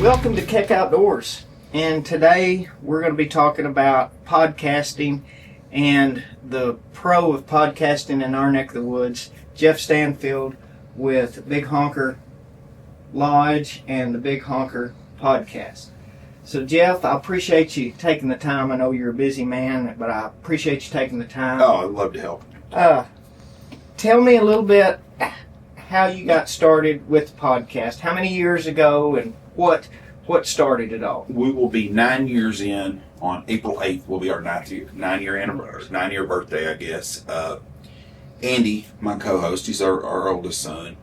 Welcome to Keck Outdoors, and today we're going to be talking about podcasting and the pro of podcasting in our neck of the woods, Jeff Stanfield with Big Honker Lodge and the Big Honker podcast. So Jeff, I appreciate you taking the time. I know you're a busy man, but I appreciate you taking the time. Oh, I'd love to help. Tell me a little bit how you got started with the podcast. How many years ago, and what started it all? We will be 9 years in on April 8th. Will be our 9-year anniversary, 9-year birthday, I guess. Andy, my co-host, he's our oldest son.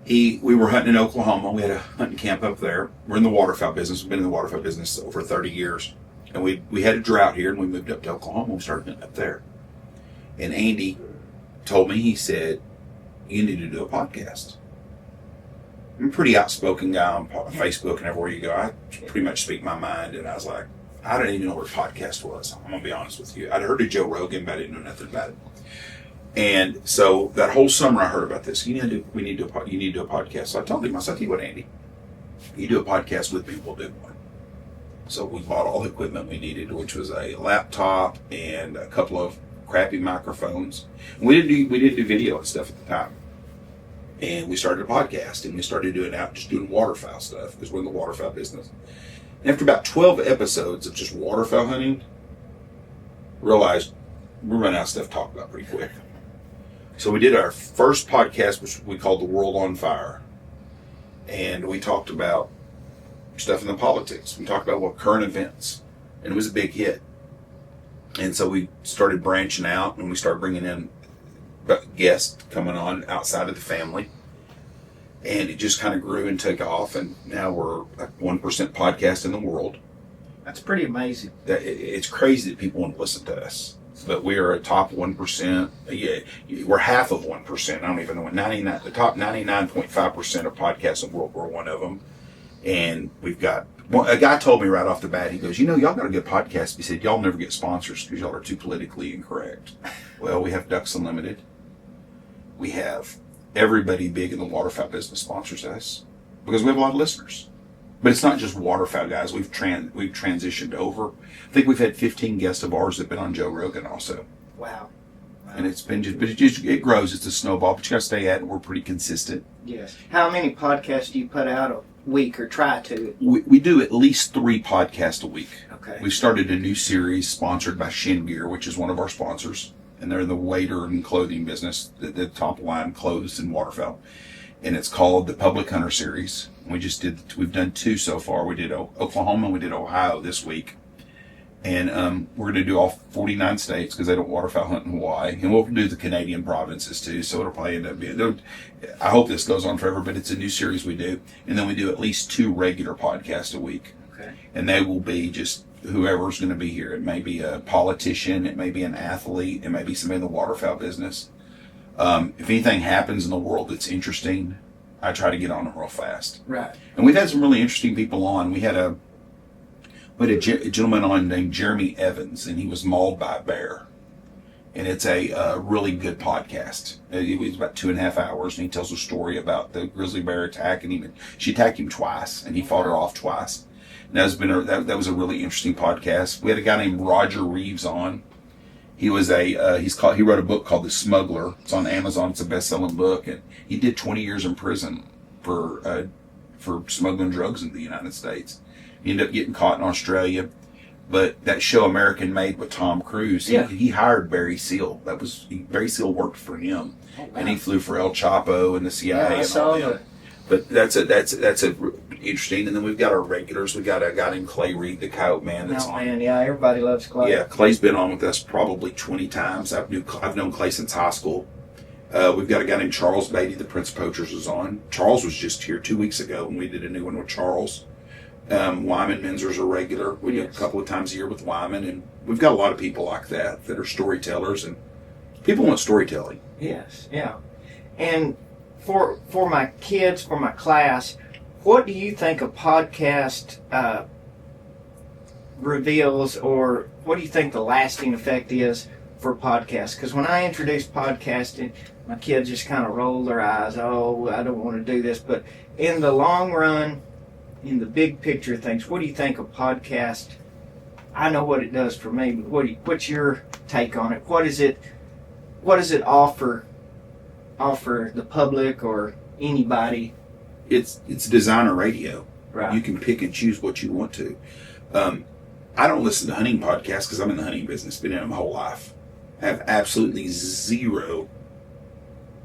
We were hunting in Oklahoma. We had a hunting camp up there. We're in the waterfowl business. We've been in the waterfowl business over 30 years. And we had a drought here, and we moved up to Oklahoma. We started hunting up there. And Andy told me, he said, "You need to do a podcast." I'm a pretty outspoken guy on Facebook and everywhere you go. I pretty much speak my mind. And I was like, I didn't even know what a podcast was. I'm going to be honest with you. I'd heard of Joe Rogan, but I didn't know nothing about it. And so that whole summer I heard about this. You need to do a podcast. So I told him, I said, "Tell you what, Andy, you do a podcast with me, we'll do one." So we bought all the equipment we needed, which was a laptop and a couple of crappy microphones. And we didn't do video and stuff at the time. And we started a podcast, and we started doing waterfowl stuff, because we're in the waterfowl business. And after about 12 episodes of just waterfowl hunting, realized we're running out of stuff to talk about pretty quick. So we did our first podcast, which we called The World on Fire. And we talked about stuff in the politics. We talked about current events. And it was a big hit. And so we started branching out, and we started bringing in guests coming on outside of the family. And it just kind of grew and took off. And now we're a 1% podcast in the world. That's pretty amazing. It's crazy that people want to listen to us. But we are a top 1%. Yeah, we're half of 1%. I don't even know what 99. The top 99.5% of podcasts in the world. We're one of them. And we've got a guy told me right off the bat. He goes, "Y'all got a good podcast." He said, "Y'all never get sponsors because y'all are too politically incorrect." Well, we have Ducks Unlimited. We have everybody big in the waterfowl business sponsors us because we have a lot of listeners. But it's not just waterfowl guys. We've transitioned over. I think we've had 15 guests of ours that have been on Joe Rogan also. Wow. And it's been it grows. It's a snowball, but you got to stay at it. We're pretty consistent. Yes. How many podcasts do you put out a week or try to? We do at least 3 podcasts a week. Okay. We've started a new series sponsored by Shin Gear, which is one of our sponsors. And they're in the wader and clothing business, the top line clothes and waterfowl. And it's called the Public Hunter Series. We've done 2 so far. We did Oklahoma and we did Ohio this week. And we're going to do all 49 states because they don't waterfowl hunt in Hawaii. And we'll do the Canadian provinces too. So it'll probably end up being, I hope this goes on forever, but it's a new series we do. And then we do at least 2 regular podcasts a week. Okay. And they will be just whoever's going to be here. It may be a politician, it may be an athlete, it may be somebody in the waterfowl business. If anything happens in the world that's interesting, I try to get on them real fast. Right. And we've had some really interesting people on. We had a gentleman on named Jeremy Evans, and he was mauled by a bear. And it's a really good podcast. It was about 2.5 hours, and he tells a story about the grizzly bear attacking him. She attacked him twice, and he fought her off twice. That was a really interesting podcast. We had a guy named Roger Reeves on. He was he wrote a book called The Smuggler. It's on Amazon. It's a best-selling book, and he did 20 years in prison for smuggling drugs into the United States. He ended up getting caught in Australia. But that show American Made with Tom Cruise, he hired Barry Seal. Barry Seal worked for him, and he flew for El Chapo and the CIA and all that. But that's a interesting. And then we've got our regulars. We got a guy named Clay Reed, the coyote man. That's on. Man, yeah, everybody loves Clay. Yeah, Clay's been on with us probably 20 times. I've known Clay since high school. We've got a guy named Charles Beatty, the Prince Poachers, is on. Charles was just here 2 weeks ago, and we did a new one with Charles. Wyman Minzer's a regular. We do a couple of times a year with Wyman, and we've got a lot of people like that are storytellers, and people want storytelling. Yes, yeah. And for my kids, for my class, what do you think a podcast reveals, or what do you think the lasting effect is for podcasts? Because when I introduced podcasting, my kids just kind of roll their eyes. Oh, I don't want to do this. But in the long run, in the big picture of things, what do you think a podcast? I know what it does for me, but what's your take on it? What does it offer the public or anybody? It's designer radio. Right. You can pick and choose what you want to. I don't listen to hunting podcasts because I'm in the hunting business, been in it my whole life. I have absolutely zero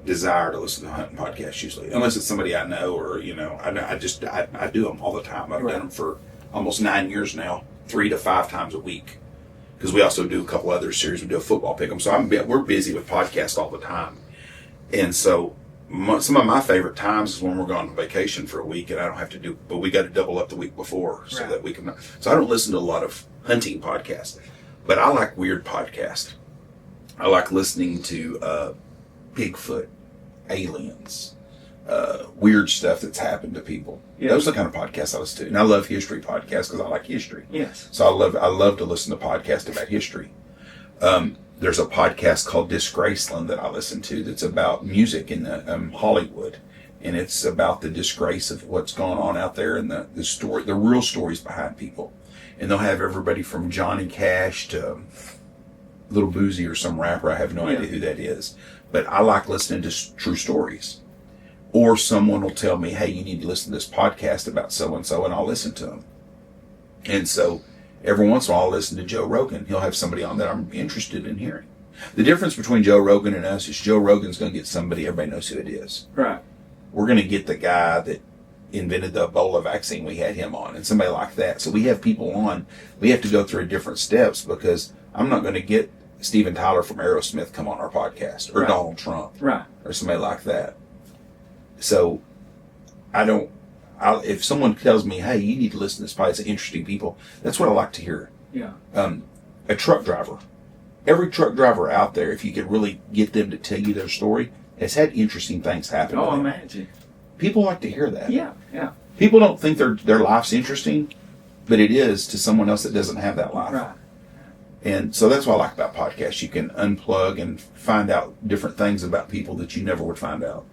desire to listen to hunting podcasts usually, unless it's somebody I know or, I do them all the time. I've done them for almost 9 years now, 3 to 5 times a week. Because we also do a couple other series. We do a football pick 'em. So we're busy with podcasts all the time. And so some of my favorite times is when we're going on vacation for a week and I don't have to do, but we got to double up the week before so that we can. So I don't listen to a lot of hunting podcasts, but I like weird podcasts. I like listening to Bigfoot, aliens, weird stuff that's happened to people. Yeah. Those are the kind of podcasts I listen to. And I love history podcasts because I like history. Yes. So I love to listen to podcasts about history. There's a podcast called Disgraceland that I listen to that's about music in Hollywood. And it's about the disgrace of what's going on out there and the story, the real stories behind people. And they'll have everybody from Johnny Cash to Little Boozy or some rapper. I have no idea who that is. But I like listening to true stories. Or someone will tell me, hey, you need to listen to this podcast about so-and-so, and I'll listen to them. And so every once in a while I'll listen to Joe Rogan. He'll have somebody on that I'm interested in hearing. The difference between Joe Rogan and us is Joe Rogan's going to get somebody, everybody knows who it is. Right. We're going to get the guy that invented the Ebola vaccine. We had him on, and somebody like that. So we have people on. We have to go through different steps because I'm not going to get Steven Tyler from Aerosmith come on our podcast, or Donald Trump, or somebody like that. So if someone tells me, hey, you need to listen to this podcast, it's interesting people, that's what I like to hear. Yeah. A truck driver. Every truck driver out there, if you could really get them to tell you their story, has had interesting things happen. Oh, imagine. People like to hear that. Yeah. People don't think their life's interesting, but it is to someone else that doesn't have that life. Right. And so that's what I like about podcasts. You can unplug and find out different things about people that you never would find out.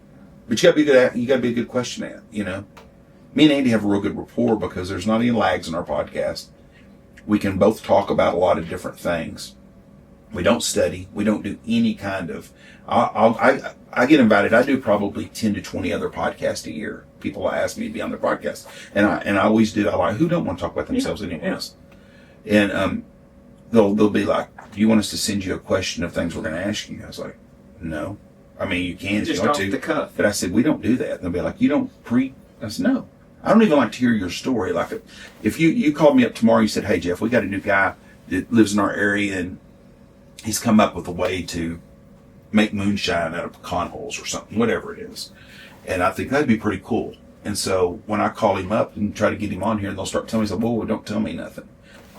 But you got to be good at. You got to be a good question at. Me and Andy have a real good rapport because there's not any lags in our podcast. We can both talk about a lot of different things. We don't study. We don't do any kind of. I get invited. I do probably 10 to 20 other podcasts a year. People ask me to be on their podcast, and I always do. I like who don't want to talk about themselves anyways. And they'll be like, "Do you want us to send you a question of things we're going to ask you?" I was like, "No. I mean, you can just if you want off to." the cuff. But I said, "We don't do that." And they'll be like, "You don't I said, "No. I don't even like to hear your story. Like, if you called me up tomorrow, you said, 'Hey Jeff, we got a new guy that lives in our area, and he's come up with a way to make moonshine out of pecan holes or something, whatever it is.' And I think that'd be pretty cool." And so when I call him up and try to get him on here, and they'll start telling me, "Whoa, don't tell me nothing.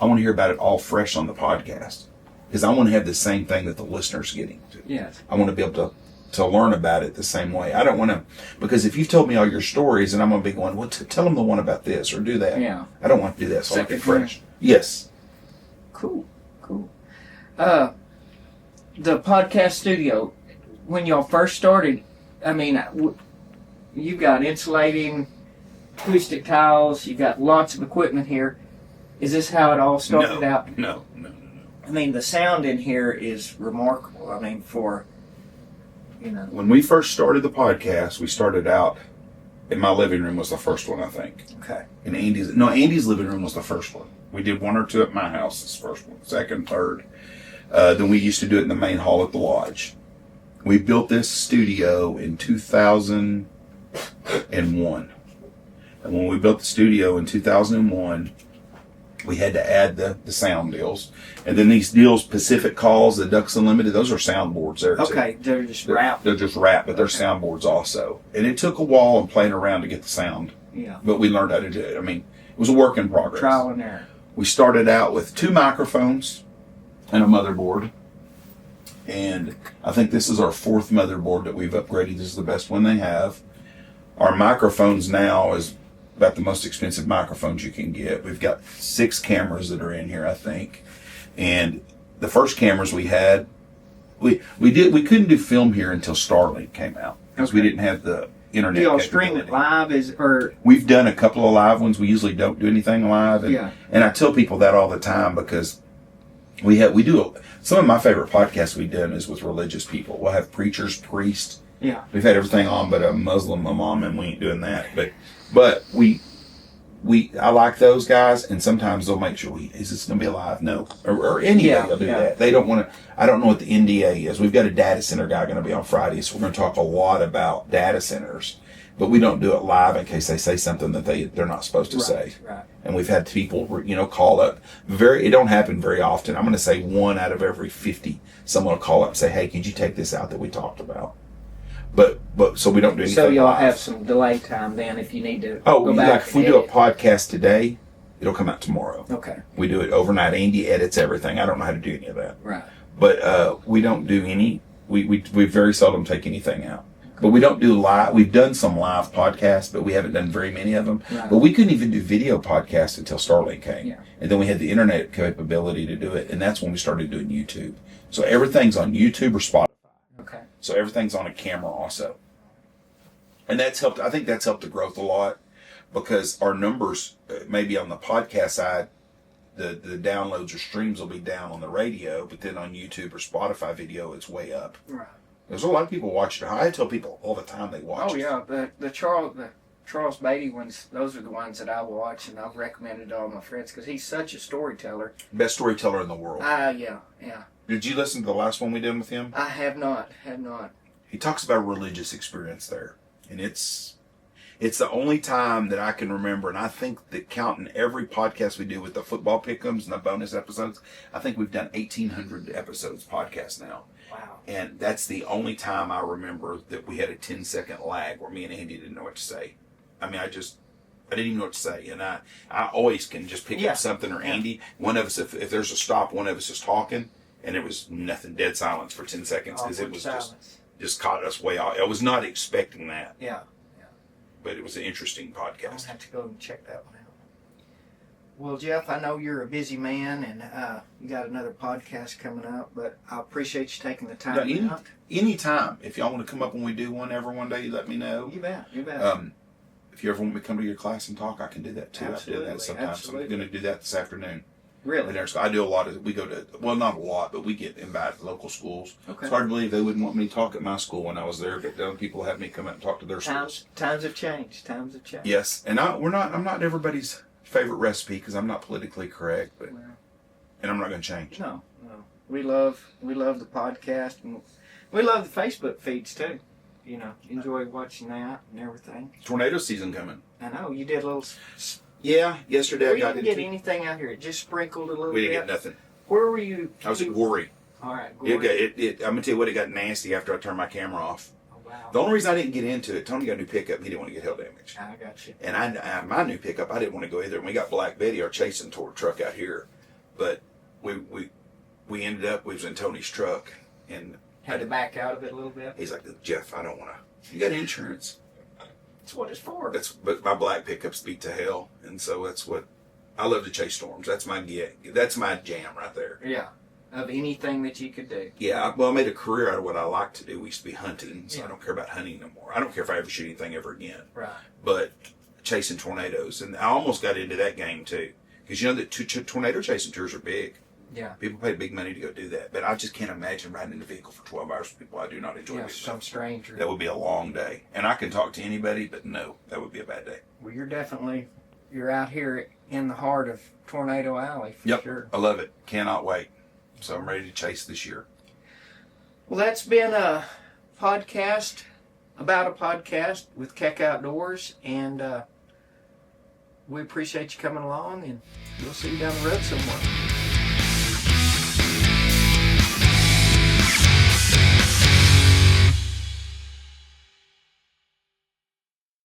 I want to hear about it all fresh on the podcast because I want to have the same thing that the listener's getting to. Yes. I want to be able to learn about it the same way. I don't want to, because if you've told me all your stories and I'm going to be going, well, tell them the one about this or do that. Yeah. I don't want to do that. So I like it fresh. Yes. Cool. The podcast studio, when y'all first started, I mean, you got insulating, acoustic tiles, you got lots of equipment here. Is this how it all started out? No. I mean, the sound in here is remarkable. I mean, When we first started the podcast, we started out in my living room was the first one, I think. Okay. And Andy's living room was the first one. We did 1 or 2 at my house, this first one, second, third. Then we used to do it in the main hall at the lodge. We built this studio in 2001. And when we built the studio in 2001, we had to add the sound deals. And then these deals, Pacific Calls, the Ducks Unlimited, those are soundboards there too. Okay, they're just wrapped. They're just wrapped, but they're soundboards also. And it took a while and playing around to get the sound. Yeah. But we learned how to do it. I mean, it was a work in progress. Trial and error. We started out with 2 microphones and a motherboard. And I think this is our 4th motherboard that we've upgraded. This is the best one they have. Our microphones now is about the most expensive microphones you can get. We've got 6 cameras that are in here, I think. And the first cameras we had, we couldn't do film here until Starlink came out because we didn't have the internet. Do y'all stream it capability. live? We've done a couple of live ones. We usually don't do anything live, and I tell people that all the time because some of my favorite podcasts we've done is with religious people. We'll have preachers, priests. Yeah, we've had everything on, but a Muslim imam, and we ain't doing that. But I like those guys, and sometimes they'll make sure, is this going to be live? No. Or NDA will do that. They don't want to, I don't know what the NDA is. We've got a data center guy going to be on Friday, so we're going to talk a lot about data centers. But we don't do it live in case they say something that they're not supposed to say. Right. And we've had people, call up. It don't happen very often. I'm going to say 1 out of every 50, someone will call up and say, hey, could you take this out that we talked about? But so we don't do anything. So y'all live. have some delay time then if you need to. Go back. If we do a podcast today, it'll come out tomorrow. Okay. We do it overnight. Andy edits everything. I don't know how to do any of that. Right. But we don't do any. We very seldom take anything out. But we don't do live. We've done some live podcasts, but we haven't done very many of them. Right. But we couldn't even do video podcasts until Starlink came. Yeah. And then we had the internet capability to do it, and that's when we started doing YouTube. So everything's on YouTube or Spotify. Okay. So everything's on a camera also. And that's helped. I think that's helped the growth a lot because our numbers, maybe on the podcast side, the downloads or streams will be down on the radio, but then on YouTube or Spotify video, it's way up. Right. There's a lot of people watching it. I tell people all the time they watch it. Oh, yeah. The Charles Beatty ones, those are the ones that I watch, and I've recommended to all my friends because he's such a storyteller. Best storyteller in the world. Yeah. Did you listen to the last one we did with him? I have not. He talks about a religious experience there. And it's the only time that I can remember, and I think that counting every podcast we do with the football pick'ems and the bonus episodes, I think we've done 1,800 episodes podcast now. Wow. And that's the only time I remember that we had a 10-second lag where me and Andy didn't know what to say. I mean, I didn't even know what to say. And I always can just pick up something, or Andy, one of us, if there's a stop, one of us is talking, and it was nothing, dead silence for 10 seconds because it was just caught us way off. I was not expecting that. Yeah. But it was an interesting I'll podcast. have to go and check that one out. Well, Jeff, I know you're a busy man and you got another podcast coming up, but I appreciate you taking the time out. Anytime. If y'all want to come up when we do one one day, let me know. You bet. If you ever want me to come to your class and talk, I can do that too. Absolutely, I do that sometimes. absolutely. I'm going to do that this afternoon. Really? I do a lot of, we go to, well, not a lot, but we get invited to local schools. Okay. It's hard to believe they wouldn't want me to talk at my school when I was there, but then people have me come out and talk to their schools. Times have changed. Yes, and I'm not everybody's favorite recipe because I'm not politically correct, but and I'm not going to change. No. We love the podcast, and we love the Facebook feeds too. Enjoy watching that and everything. Tornado season coming. I know you did a little. Yeah, yesterday We I got didn't get anything out here. It just sprinkled a little bit. We didn't get nothing. Where were you? I was at Gorey. All right, I'm gonna tell you what, it got nasty after I turned my camera off. Oh, wow. The only reason I didn't get into it, Tony got a new pickup and he didn't want to get hail damage. I got you. And I my new pickup, I didn't want to go either. And we got Black Betty, our chasing tour truck out here, but we ended up, we was in Tony's truck and Had to back out of it a little bit. he's like, Jeff, I don't want to. You got insurance? That's what it's for. But my black pickups beat to hell, and so that's what I love to chase storms. That's my gig. That's my jam right there. Yeah. Of anything that you could do. Yeah, I made a career out of what I like to do. We used to be hunting, so Yeah. I don't care about hunting no more. I don't care if I ever shoot anything ever again. Right. But chasing tornadoes, and I almost got into that game too, because you know that tornado chasing tours are big. Yeah. People pay big money to go do that, but I just can't imagine riding in a vehicle for 12 hours with people I do not enjoy. Yeah, some stranger. That would be a long day, and I can talk to anybody, but no, that would be a bad day. Well, you're out here in the heart of Tornado Alley for sure. I love it. Cannot wait. So I'm ready to chase this year. Well, that's been a podcast about a podcast with Keck Outdoors, and we appreciate you coming along, and we'll see you down the road somewhere.